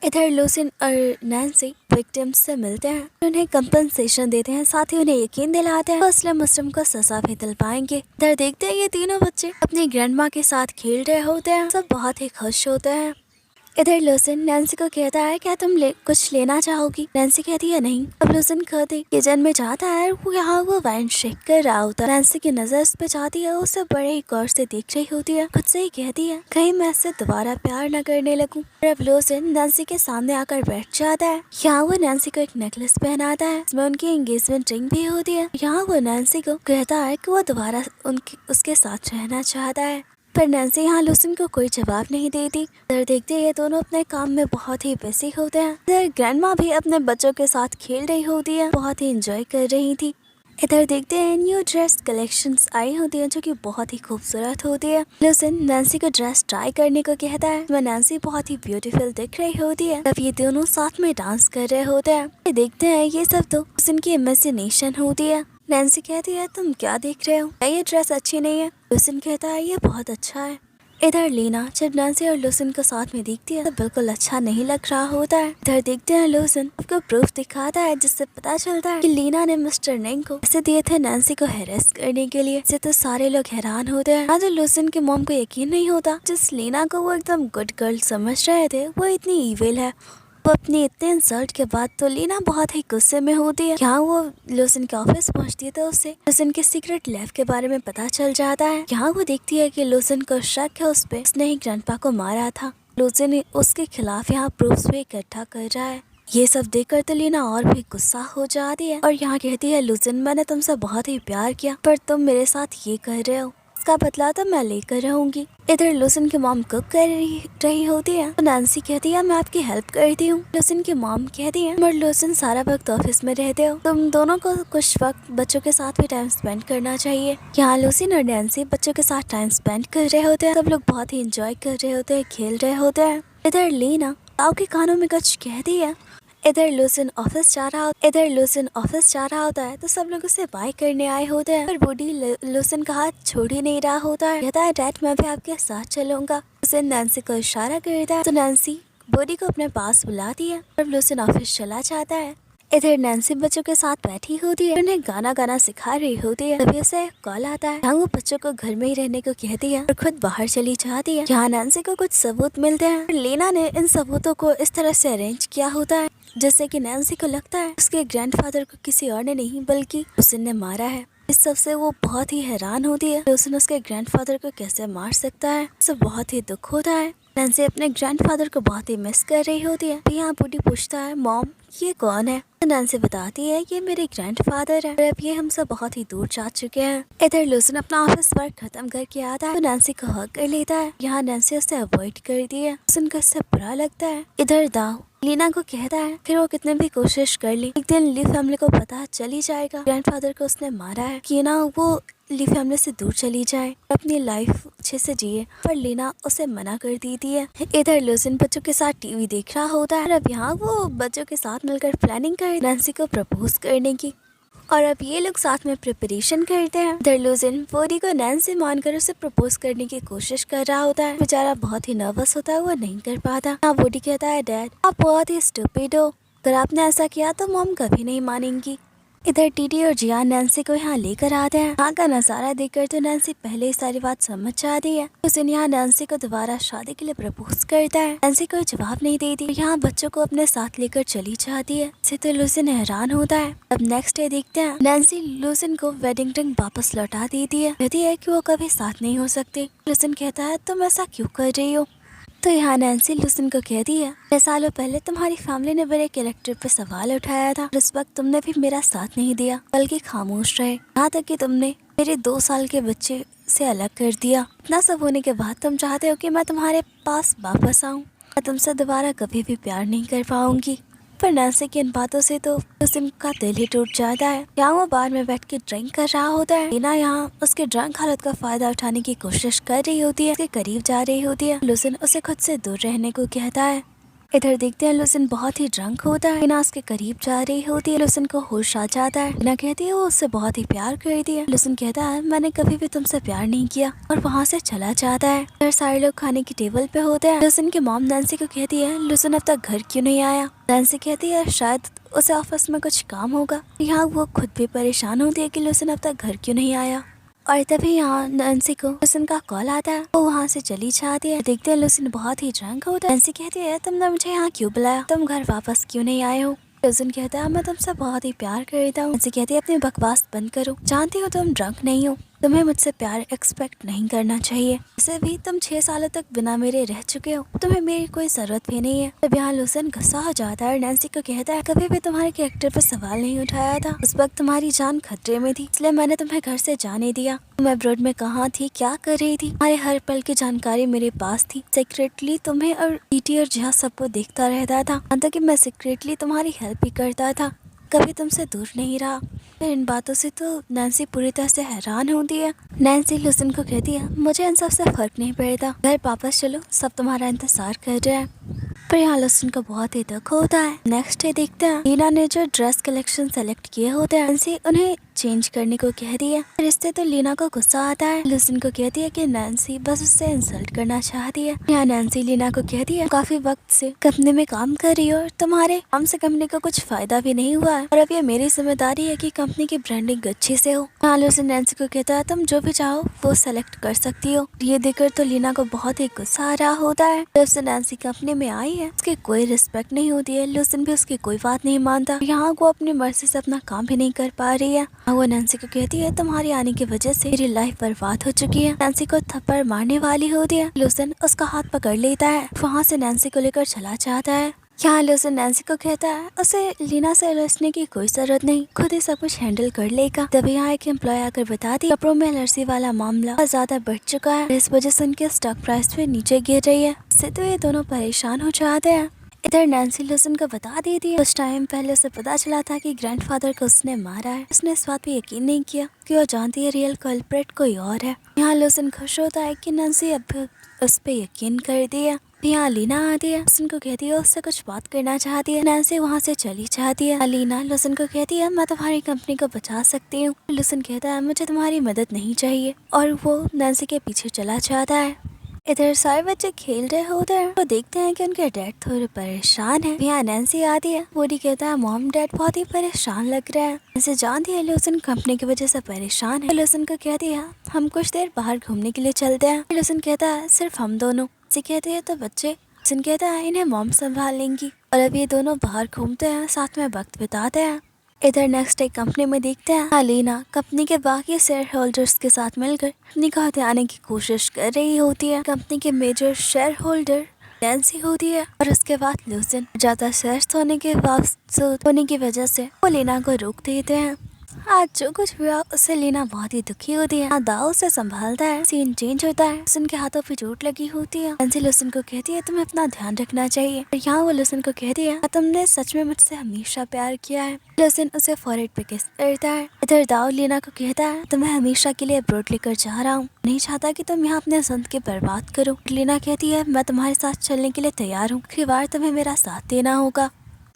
इधर लूसिन और नैन्सी विक्टिम्स से मिलते हैं, उन्हें कंपनसेशन देते हैं, साथ ही उन्हें यकीन दिलाते हैं मुस्लिम मुस्लिम को सजा भी दिल पाएंगे। इधर देखते हैं ये तीनों बच्चे अपनी ग्रैंडमा के साथ खेल रहे होते हैं, सब बहुत ही खुश होते हैं। इधर लूसिन नैन्सी को कहता है क्या तुम कुछ लेना चाहोगी। नैन्सी कहती है नहीं। अब लूसिन खुद किचन में जाता है, वो यहाँ वो वाइन शेक कर रहा होता है। नैन्सी की नजर उस पे जाती है, उसे बड़े ही गौर से देख रही होती है। खुद से ही कहती है कहीं मैं इससे दोबारा प्यार न करने लगूं। अब लूसिन नैन्सी के सामने आकर बैठ जाता है। यहाँ वो नैन्सी को एक नेकलेस पहनाता है, इसमें उनकी एंगेजमेंट रिंग भी होती है। यहाँ वो नैन्सी को कहता है कि वो दोबारा उसके साथ रहना चाहता है, पर नैन्सी यहाँ लूसिन को कोई जवाब नहीं देती। इधर देखते ये दोनों अपने काम में बहुत ही बिजी होते हैं। इधर ग्रैंडमा भी अपने बच्चों के साथ खेल रही होती है, बहुत ही एंजॉय कर रही थी। इधर देखते हैं न्यू ड्रेस कलेक्शंस आई होती हैं जो कि बहुत ही खूबसूरत होती है। लूसिन नैन्सी को ड्रेस ट्राई करने को कहता है, वह नैन्सी बहुत ही ब्यूटीफुल दिख रही होती है। तब ये दोनों साथ में डांस कर रहे होते हैं। देखते हैं ये सब तो लूसिन की इमेजिनेशन होती है। नैन्सी कहती है तुम क्या देख रहे हो, क्या ये ड्रेस अच्छी नहीं है। लूसिन कहता है ये बहुत अच्छा है। इधर लीना जब नैन्सी और लूसिन को साथ में देखती है तो बिल्कुल अच्छा नहीं लग रहा होता है। इधर देखते हैं लूसिन आपको प्रूफ दिखाता है जिससे पता चलता है कि लीना ने मिस्टर नेंग को पैसे दिए थे नैन्सी को हेरेस करने के लिए। इससे तो सारे लोग हैरान होते हैं। आज लूसिन की मॉम को यकीन नहीं होता, जिस लीना को वो एकदम गुड गर्ल समझ रहे थे वो इतनी ईविल है। वो अपनी इतने इंसल्ट के बाद तो लीना बहुत ही गुस्से में होती है। यहाँ वो लूसिन के ऑफिस पहुँचती है तो उसे लूसिन के सीक्रेट लाइफ के बारे में पता चल जाता है। यहाँ वो देखती है कि लूसिन को शक है उस पे, उसने ही ग्रैंडपा को मारा था। लूसिन उसके खिलाफ यहाँ प्रूफ्स भी इकट्ठा कर रहा है। ये सब देखकर तो लीना और भी गुस्सा हो जाती है और यहाँ कहती है लूसिन मैंने तुमसे बहुत ही प्यार किया पर तुम मेरे साथ ये कर रहे हो, इसका बदला तो मैं लेकर रहूंगी। इधर लूसिन की मॉम कुक कर रही होती है तो नैन्सी कहती है मैं आपकी हेल्प करती हूँ। लूसिन की मॉम कहती है पर लूसिन सारा वक्त ऑफिस में रहते हो, तुम दोनों को कुछ वक्त बच्चों के साथ भी टाइम स्पेंड करना चाहिए। यहाँ लूसिन और नैन्सी बच्चों के साथ टाइम स्पेंड कर रहे होते हैं। सब लोग बहुत ही इंजॉय कर रहे होते हैं, खेल रहे होते हैं। इधर लीना ताऊ के कानों में कुछ कहती है। इधर लूसिन ऑफिस जा रहा होता है तो सब लोग उसे बाय करने आए होते हैं, पर बूढ़ी लूसिन का हाथ छोड़ ही नहीं रहा होता है। कहता है डैड मैं भी आपके साथ चलूंगा। लूसिन नैन्सी को इशारा करता है तो नैन्सी बूढ़ी को अपने पास बुलाती है और लूसिन ऑफिस चला जाता है। इधर नैन्सी बच्चों के साथ बैठी होती है, उन्हें गाना सिखा रही होती है। तभी उसे कॉल आता है। यहाँ वो बच्चों को घर में ही रहने को कहती है और खुद बाहर चली जाती है। यहाँ नैन्सी को कुछ सबूत मिलते हैं। लीना ने इन सबूतों को इस तरह से अरेंज किया होता है जैसे कि नैन्सी को लगता है उसके ग्रैंडफादर को किसी और ने नहीं बल्कि लूसिन ने मारा है। इस सब से वो बहुत ही हैरान होती है, लूसिन उसके ग्रैंडफादर को कैसे मार सकता है। उसे बहुत ही दुख होता है। नैन्सी अपने ग्रैंडफादर को बहुत ही मिस कर रही होती है। यहाँ बूढ़ी पूछता है मॉम ये कौन है। तो नैन्सी बताती है ये मेरे ग्रैंडफादर है और अब ये हमसे बहुत ही दूर जा चुके हैं। इधर लूसिन अपना ऑफिस वर्क खत्म करके आता है तो नैन्सी को हक कर लेता है। यहाँ नैन्सी उसे अवॉइड करती है, लूसिन को इससे बुरा लगता है। इधर दाऊ लीना को कहता है फिर वो कितने भी कोशिश कर ली एक दिन ली फैमिली को पता चली जाएगा ग्रैंडफादर को उसने मारा है, कि ना वो ली फैमिली से दूर चली जाए, अपनी लाइफ अच्छे से जिए। पर लीना उसे मना कर देती है। इधर लूसिन बच्चों के साथ टीवी देख रहा होता है और अब यहाँ वो बच्चों के साथ मिलकर प्लानिंग कर नैन्सी को प्रपोज करने की, और अब ये लोग साथ में प्रिपरेशन करते हैं। इधर लूसिन बूढ़ी को नैन्सी मानकर उसे प्रपोज करने की कोशिश कर रहा होता है। बेचारा बहुत ही नर्वस होता है, वो नहीं कर पाता। हाँ बूढ़ी कहता है डैड आप बहुत ही स्टूपिड हो, अगर आपने ऐसा किया तो मॉम कभी नहीं मानेंगी। इधर टीटी और जियान नैन्सी को यहाँ लेकर आते हैं। यहाँ का नजारा देखकर तो नैन्सी पहले ही सारी बात समझ जाती है। उस दिन यहाँ नैन्सी को दोबारा शादी के लिए प्रपोज करता है। नैन्सी कोई जवाब नहीं देती, यहाँ बच्चों को अपने साथ लेकर चली जाती है। इससे तो लूसिन हैरान होता है। अब नेक्स्ट डे देखते हैं नैन्सी लूसिन को वेडिंग रिंग वापस लौटा देती है, कहती है कि वो कभी साथ नहीं हो सकते। लूसिन कहता है तुम ऐसा क्यों कर रही हो। तो यहाँ नैन्सी लूसिन को कहती है 6 सालों पहले तुम्हारी फैमिली ने मेरे कैरेक्टर पर सवाल उठाया था, इस वक्त तुमने भी मेरा साथ नहीं दिया बल्कि खामोश रहे, यहाँ तक कि तुमने मेरे 2 साल के बच्चे से अलग कर दिया। इतना सब होने के बाद तुम चाहते हो कि मैं तुम्हारे पास वापस आऊँ, मैं तुमसे दोबारा कभी भी प्यार नहीं कर पाऊंगी। पर नैन्सी की इन बातों से तो लूसिन का दिल ही टूट जाता है। यहाँ वो बार में बैठ के ड्रिंक कर रहा होता है। लीना यहाँ उसके ड्रंक हालत का फायदा उठाने की कोशिश कर रही होती है, उसके करीब जा रही होती है। लूसिन उसे खुद से दूर रहने को कहता है। इधर देखते हैं लूसिन बहुत ही ड्रंक होता है, लीना उसके करीब जा रही होती है। लूसिन को होश आ जाता है। लीना कहती है वो उससे बहुत ही प्यार करती है। लूसिन कहता है मैंने कभी भी तुमसे प्यार नहीं किया और वहाँ से चला जाता है। फिर सारे लोग खाने की टेबल पे होते हैं। लूसिन की मॉम नैन्सी को कहती है लूसिन अब तक घर क्यों नहीं आया। नैन्सी कहती है शायद उसे ऑफिस में कुछ काम होगा। यहाँ वो खुद भी परेशान होती है कि लूसिन अब तक घर क्यों नहीं आया। और तभी यहाँ नैन्सी को लूसिन का कॉल आता है। वो वहाँ से चली जाती है। देखते हैं लूसिन बहुत ही ड्रंक होता है। नैन्सी कहती है तुमने मुझे यहाँ क्यों बुलाया, तुम घर वापस क्यों नहीं आए हो। लूसिन कहता है मैं तुमसे बहुत ही प्यार करता हूँ। नैन्सी कहती है अपनी बकवास बंद करो, जानती हो तुम ड्रंक नहीं हो, तुम्हें मुझसे प्यार एक्सपेक्ट नहीं करना चाहिए। वैसे भी तुम 6 सालों तक बिना मेरे रह चुके हो, तुम्हें मेरी कोई जरूरत भी नहीं है। तब यहाँ लूसिन गुस्सा हो जाता है और नैन्सी को कहता है कभी भी तुम्हारे कैरेक्टर पर सवाल नहीं उठाया था, उस वक्त तुम्हारी जान खतरे में थी, इसलिए मैंने तुम्हें घर से जाने दिया। तुम अब्रॉड में कहाँ थी, क्या कर रही थी, तुम्हारे हर पल की जानकारी मेरे पास थी। सीक्रेटली तुम्हें और टीटी और जिहा सबको देखता रहता था, यहाँ तक कि मैं सीक्रेटली तुम्हारी हेल्प भी करता था, कभी तुमसे दूर नहीं रहा। इन बातों से तो नैन्सी पूरी तरह से हैरान होती है। नैन्सी लूसिन को कहती है मुझे इन सब से फर्क नहीं पड़ता, घर वापस चलो, सब तुम्हारा इंतजार कर रहे हैं। पर यहाँ लूसिन को बहुत ही दुख होता है। नेक्स्ट डे देखते हैं लीना ने जो ड्रेस कलेक्शन सेलेक्ट किए होते हैं नैन्सी उन्हें चेंज करने को कह दिया। फिर इससे तो लीना को गुस्सा आता है। लूसिन को कहती है कि नैन्सी बस उससे इंसल्ट करना चाहती है। यहाँ नैन्सी लीना को कहती है काफी वक्त से कंपनी में काम कर रही हो और तुम्हारे काम से कंपनी को कुछ फायदा भी नहीं हुआ है, और अब ये मेरी जिम्मेदारी है कि कंपनी की ब्रांडिंग अच्छी से हो। यहाँ लूसिन नैन्सी को कहता है तुम जो भी चाहो वो सेलेक्ट कर सकती हो। ये देखकर तो लीना को बहुत ही गुस्सा आ रहा होता है। जब से नैन्सी कंपनी में आई है उसकी कोई रिस्पेक्ट नहीं होती है, लूसिन भी उसकी कोई बात नहीं मानता। यहाँ वो अपनी मर्जी से अपना काम भी नहीं कर पा रही है। वो नैन्सी को कहती है तुम्हारी आने की वजह से मेरी लाइफ बर्बाद हो चुकी है। नैन्सी को थप्पड़ मारने वाली होती है। लूसिन उसका हाथ पकड़ लेता है, वहाँ से नैन्सी को लेकर चला जाता है। यहाँ लूसिन नैन्सी को कहता है उसे लीना से लड़ने की कोई जरूरत नहीं, खुद ही सब कुछ हैंडल कर लेगा। तभी यहाँ एक एम्प्लॉय आकर बता दी कपड़ों में एलर्जी वाला मामला बहुत ज्यादा बढ़ चुका है, इस वजह से उनके स्टॉक प्राइस भी नीचे गिर रही है। इससे तो ये दोनों परेशान हो जाते हैं। इधर नैन्सी लूसिन को बता देती है कुछ टाइम पहले उसे पता चला था कि ग्रैंडफादर को उसने मारा है। उसने इस बात पे यकीन नहीं किया कि वो जानती है रियल कल्प्रेट कोई और है। यहाँ लूसिन खुश होता है कि नैन्सी अब उस पे यकीन कर दिया। यहाँ लीना आती है, लूसिन को कहती है उससे कुछ बात करना चाहती है। नैन्सी वहाँ से चली जाती है। लीना लूसिन को कहती है मैं तुम्हारी कंपनी को बचा सकती हूँ। लूसिन कहता है मुझे तुम्हारी मदद नहीं चाहिए, और वो नैन्सी के पीछे चला जाता है। इधर सारे बच्चे खेल रहे होते हैं तो देखते हैं कि उनके डैड थोड़े परेशान है। यहाँ नैन्सी आती है, वोडी कहता है मॉम डैड बहुत ही परेशान लग रहा है। नैन्सी जानती है लूसिन कंपनी की वजह से परेशान है। लूसिन को कहती है हम कुछ देर बाहर घूमने के लिए चलते हैं। लूसिन कहता है सिर्फ हम दोनों। नैन्सी कहती है तो बच्चे। लूसिन कहता है इन्हें मॉम संभाल लेंगी, और अब ये दोनों बाहर घूमते हैं, साथ में वक्त बिताते हैं। इधर नेक्स्ट डे कंपनी में देखते हैं लीना कंपनी के बाकी शेयर होल्डर्स के साथ मिलकर कंपनी को हथियाने की कोशिश कर रही होती है। कंपनी के मेजर शेयर होल्डर नैन्सी होती है, और उसके बाद लूसिन ज्यादा शेयर्स होने की वजह से वो लीना को रोक देते हैं। आज जो कुछ हुआ उससे लीना बहुत ही दुखी होती है। दाऊ से संभालता है, सीन चेंज होता है, लूसिन के हाथों पे चोट लगी होती है। नैन्सी लूसिन को कहती है तुम्हें अपना ध्यान रखना चाहिए, और यहाँ वो लूसिन को कहती है तुमने सच में मुझसे हमेशा प्यार किया है। लूसिन उसे फॉरहेड पे किस करता है। इधर दाऊ लीना को कहता है तुम्हें हमेशा के लिए अब्रॉड लेकर जा रहा हूँ, नहीं चाहता कि तुम यहाँ अपने जिंदगी बर्बाद करो। लीना कहती है मैं तुम्हारे साथ चलने के लिए तैयार हूँ, आखिरी बार तुम्हें मेरा साथ देना होगा।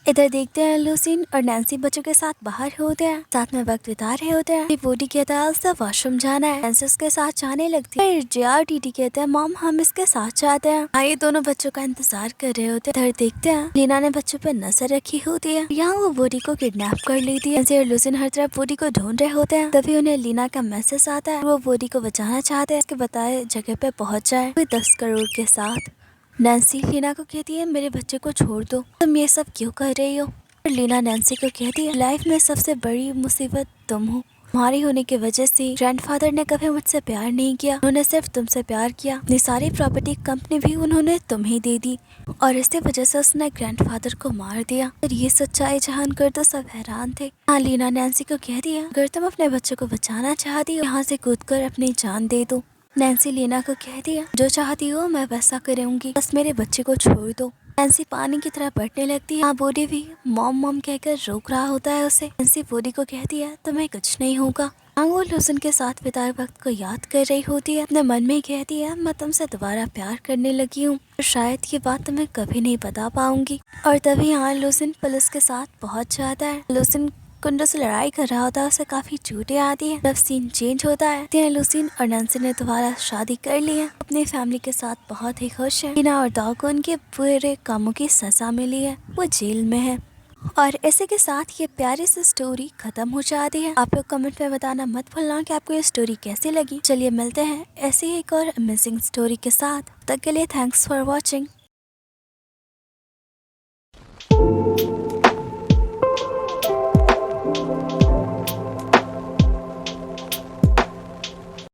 इधर देखते हैं लूसिन और नैन्सी बच्चों के साथ बाहर होते हैं, साथ में वक्त बिता रहे होते हैं। बूडी कहता है उससे वॉशरूम जाना है, नैन्सी उसके साथ जाने लगती है। फिर JR टीटी कहते हैं मॉम हम इसके साथ जाते हैं। भाई दोनों बच्चों का इंतजार कर रहे होते हैं। इधर देखते हैं लीना ने बच्चों पर नजर रखी होती है। यहाँ वो बूडी को किडनैप कर लेती है। नैन्सी और लूसिन हर तरफ बूडी को ढूंढ रहे होते हैं। तभी उन्हें लीना का मैसेज आता है, वो बूडी को बचाना चाहते हैं, उसके बताए जगह पे पहुँच जाए 10 करोड़ के साथ। नैन्सी लीना को कहती है मेरे बच्चे को छोड़ दो, तुम ये सब क्यों कर रही हो। लीना नैन्सी को कहती है लाइफ में सबसे बड़ी मुसीबत तुम हो, तुम्हारी होने की वजह से ग्रैंडफादर ने कभी मुझसे प्यार नहीं किया, उन्होंने सिर्फ तुमसे प्यार किया। अपनी सारी प्रॉपर्टी कंपनी भी उन्होंने तुम्हें दे दी, और इसी वजह से उसने ग्रैंडफादर को मार दिया। और ये सच्चाई जान कर तो सब हैरान थे। हाँ लीना नैन्सी को कहती है अगर तुम अपने बच्चों को बचाना चाहती हो यहाँ से कूद कर अपनी जान दे दो। नैन्सी लीना को कहती है जो चाहती हो मैं वैसा करूंगी, बस मेरे बच्चे को छोड़ दो। नैन्सी पानी की तरह बढ़ने लगती है। हाँ बूडी भी मॉम मॉम कहकर रोक रहा होता है उसे। नैन्सी बूडी को कहती है तुम्हें कुछ नहीं होगा। हाँ वो लूसिन के साथ बिताए वक्त को याद कर रही होती है। अपने मन में कहती है मैं तुमसे दोबारा प्यार करने लगी हूँ, और शायद ये बात तुम्हें कभी नहीं बता पाऊंगी। और तभी यहाँ लूसिन पुलिस के साथ पहुँच जाता है। लूसिन कुंडो से लड़ाई कर रहा होता है, उसे काफी चोटें आती है। तब सीन चेंज होता है। लूसिन और नैन्सी ने दोबारा शादी कर ली है, अपनी फैमिली के साथ बहुत ही खुश है। लीना और दाऊ को उनके बुरे कामों की सजा मिली है, वो जेल में है। और इसी के साथ ये प्यारी सी स्टोरी खत्म हो जाती है। आप लोग कमेंट में बताना मत भूलना कि आपको ये स्टोरी कैसी लगी। चलिए मिलते हैं ऐसी ही एक और अमेजिंग स्टोरी के साथ। तब तक के लिए थैंक्स फॉर वॉचिंग।